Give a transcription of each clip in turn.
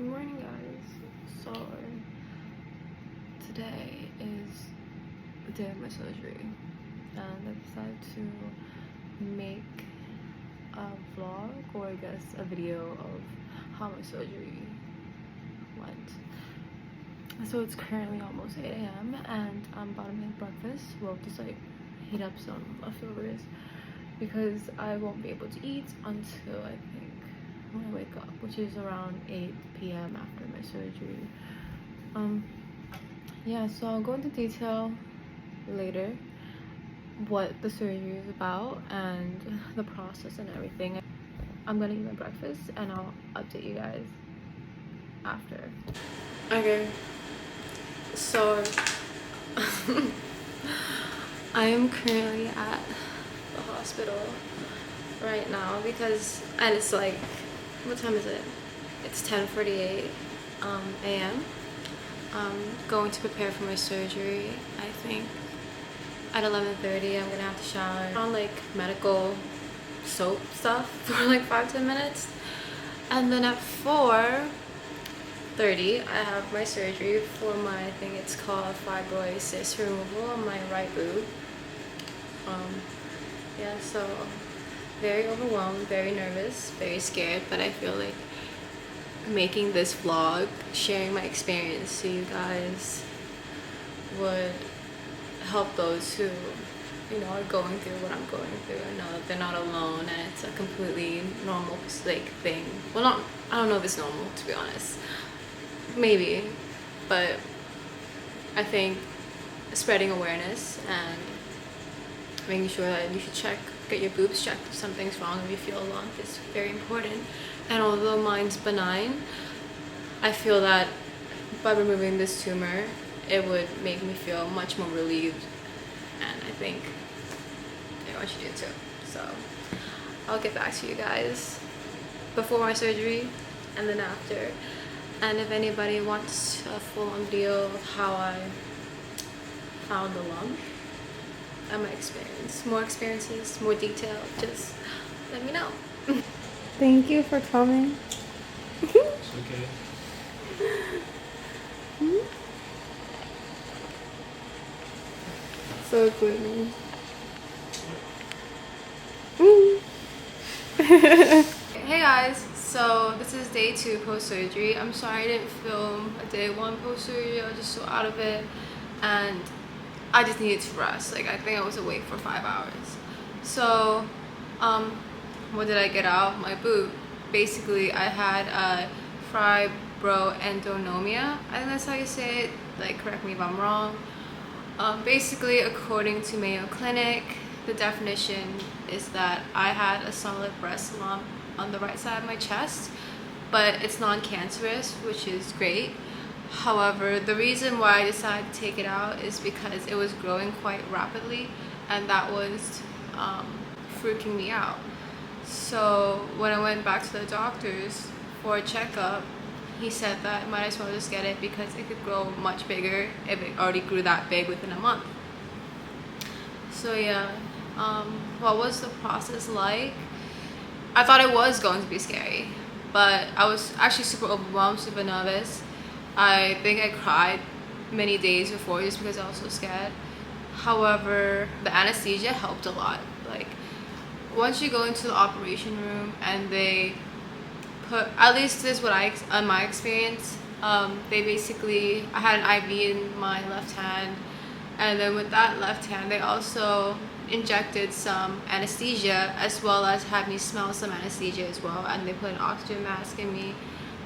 Good morning, guys. So today is the day of my surgery, and I decided to make a vlog, or I guess a video of how my surgery went. So it's currently almost 8 a.m. and I'm about to make breakfast. Well, just like heat up some leftovers because I won't be able to eat until I think when I wake up, which is around 8 p.m. after my surgery. Yeah, so I'll go into detail later what the surgery is about and the process and everything. I'm gonna eat my breakfast and I'll update you guys after. Okay, so I am currently at the hospital right now because, and it's like, what time is it? It's 10:48 a.m. I'm going to prepare for my surgery. I think at 11:30 I'm gonna have to shower on like medical soap stuff for like 5-10 minutes, and then at 4:30 I have my surgery for my, I think it's called fibroadenoma removal on my right boob. Yeah, so very overwhelmed, very nervous, very scared, but I feel like making this vlog, sharing my experience so you guys would help those who, you know, are going through what I'm going through and know that they're not alone and it's a completely normal like thing. Well, not, I don't know if it's normal, to be honest, maybe, but I think spreading awareness and making sure that you should get your boobs checked if something's wrong, if you feel a lump, is very important. And although mine's benign, I feel that by removing this tumor, it would make me feel much more relieved, and I think everyone should do it too. So I'll get back to you guys before my surgery and then after. And if anybody wants a full-on video of how I found the lump and my experience, more experiences, more detail, just let me know. Thank you for coming. It's okay. So good. Hey guys, so this is day 2 post-surgery. I'm sorry I didn't film a day 1 post-surgery. I was just so out of it and I just needed to rest. Like, I think I was awake for 5 hours. So what did I get out of my boob? Basically, I had a fibroadenoma. I think that's how you say it. Like, correct me if I'm wrong. Basically, according to Mayo Clinic, the definition is that I had a solid breast lump on the right side of my chest, but it's non-cancerous, which is great. However, the reason why I decided to take it out is because it was growing quite rapidly, and that was freaking me out. So when I went back to the doctors for a checkup, he said that I might as well just get it because it could grow much bigger if it already grew that big within a month. So yeah, what was the process like? I thought it was going to be scary, but I was actually super overwhelmed, super nervous. I think I cried many days before just because I was so scared. However, the anesthesia helped a lot. Like, once you go into the operation room and they put, at least this is what on my experience, they basically, I had an IV in my left hand, and then with that left hand they also injected some anesthesia as well as had me smell some anesthesia as well, and they put an oxygen mask in me.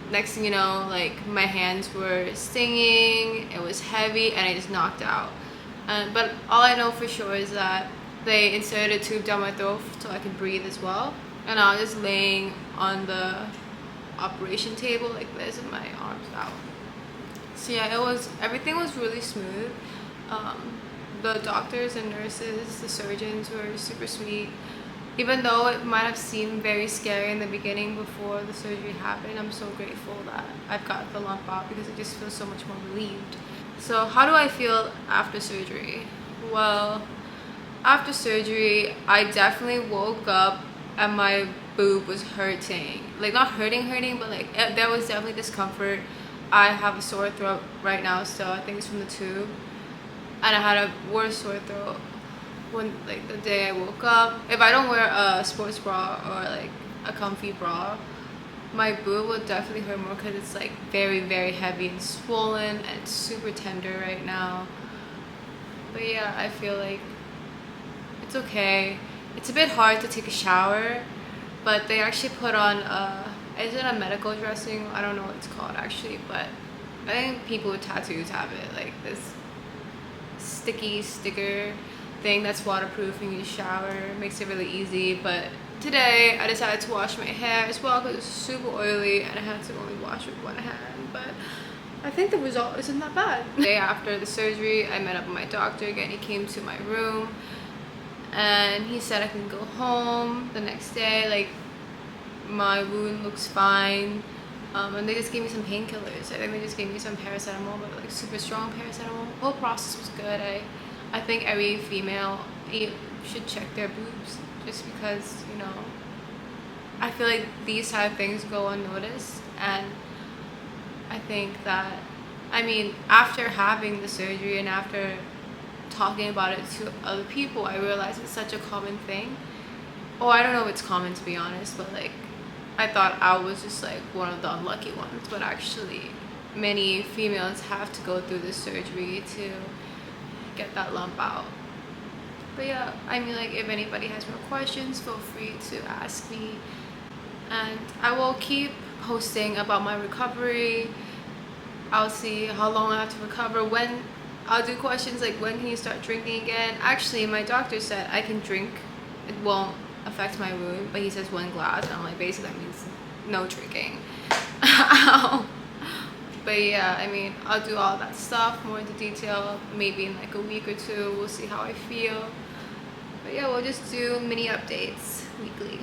Next thing you know, like, my hands were stinging, it was heavy, and I just knocked out. But all I know for sure is that they inserted a tube down my throat so I could breathe as well, and I was just laying on the operation table like this with my arms out. So yeah, everything was really smooth. The doctors and nurses, the surgeons were super sweet. Even though it might have seemed very scary in the beginning before the surgery happened, I'm so grateful that I've got the lump out because I just feel so much more relieved. So how do I feel after surgery? Well, after surgery, I definitely woke up and my boob was hurting. Like not hurting, but like there was definitely discomfort. I have a sore throat right now still. I think it's from the tube. And I had a worse sore throat when like the day I woke up. If I don't wear a sports bra or like a comfy bra, my boob will definitely hurt more because it's like very, very heavy and swollen, and it's super tender right now. But yeah, I feel like it's okay. It's a bit hard to take a shower, but they actually put on is it a medical dressing? I don't know what it's called actually, but I think people with tattoos have it, like this sticky sticker thing that's waterproof and you shower. It makes it really easy. But today I decided to wash my hair as well because it's super oily and I had to only wash with one hand, but I think the result isn't that bad. The day after the surgery, I met up with my doctor again. He came to my room and he said I can go home the next day. Like, my wound looks fine. And they just gave me some painkillers. I think they just gave me some paracetamol, but like super strong paracetamol. The whole process was good. I think every female should check their boobs just because, you know, I feel like these type of things go unnoticed. And I think that, I mean, after having the surgery and after talking about it to other people, I realized it's such a common thing. Oh, I don't know if it's common, to be honest, but like I thought I was just like one of the unlucky ones, but actually many females have to go through this surgery to get that lump out. But yeah, I mean, like, if anybody has more questions, feel free to ask me, and I will keep posting about my recovery. I'll see how long I have to recover. When I'll do questions like, when can you start drinking again? Actually, my doctor said I can drink, it won't affect my wound, but he says 1 glass, and I'm like, basically that means no drinking. But yeah, I mean, I'll do all that stuff more into detail maybe in like a week or two. We'll see how I feel. But yeah, we'll just do mini updates weekly.